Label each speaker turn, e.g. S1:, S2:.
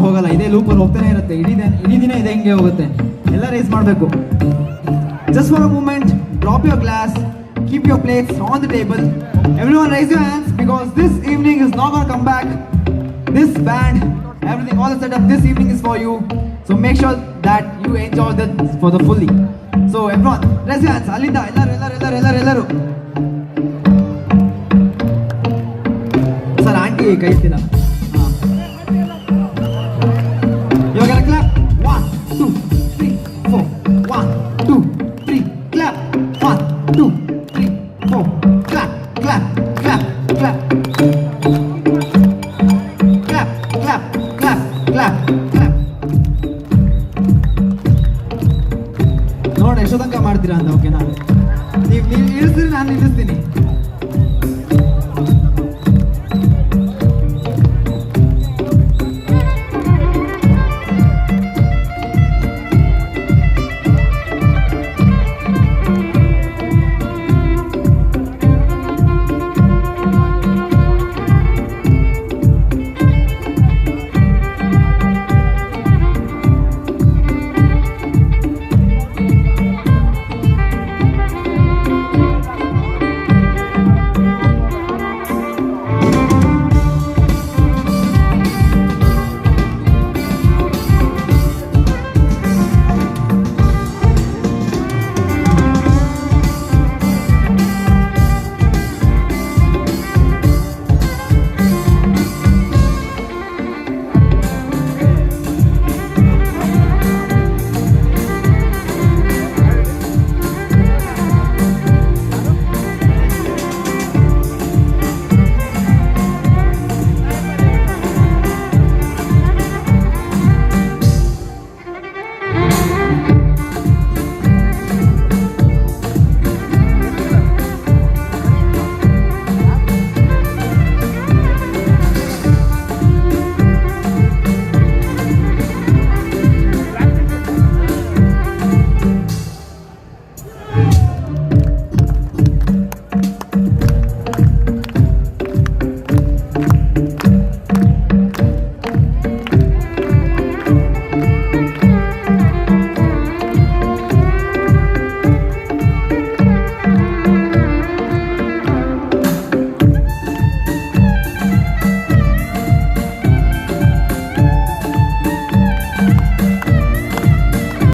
S1: ಹೋಗಲ್ಲ, ಇದೇ ಲೂಪಲ್ಲಿ ಹೋಗ್ತಾನೆ ಇರುತ್ತೆ, ಇಡೀ ದಿನ ಇದೆ ಹಿಂಗೆ ಹೋಗುತ್ತೆ. ಎಲ್ಲ ರೇಸ್ ಮಾಡಬೇಕು. Just for a moment, drop your glass, keep your plates on the table. Everyone raise your hands because this evening is not gonna come back. This band, everything, all the setup this evening is for you. So make sure that you enjoy that for the fully. So everyone, raise your hands. Alinda, ellaru. Sir, auntie, kai tira. You're gonna clap. 1, 2, 3, 4. 1, 2, 3, clap. 1, 2, 3, 4. Clap, clap, clap, clap. Clap, clap, clap, clap, clap. ನೋಡಿ ಎಷ್ಟೋ ತನಕ ಮಾಡ್ತೀರಾ ಅಂತ. ಓಕೆನಾ? ನೀವು ಇಳಿಸ್ತೀರಿ, ನಾನು ನಿಲ್ಲಿಸ್ತೀನಿ.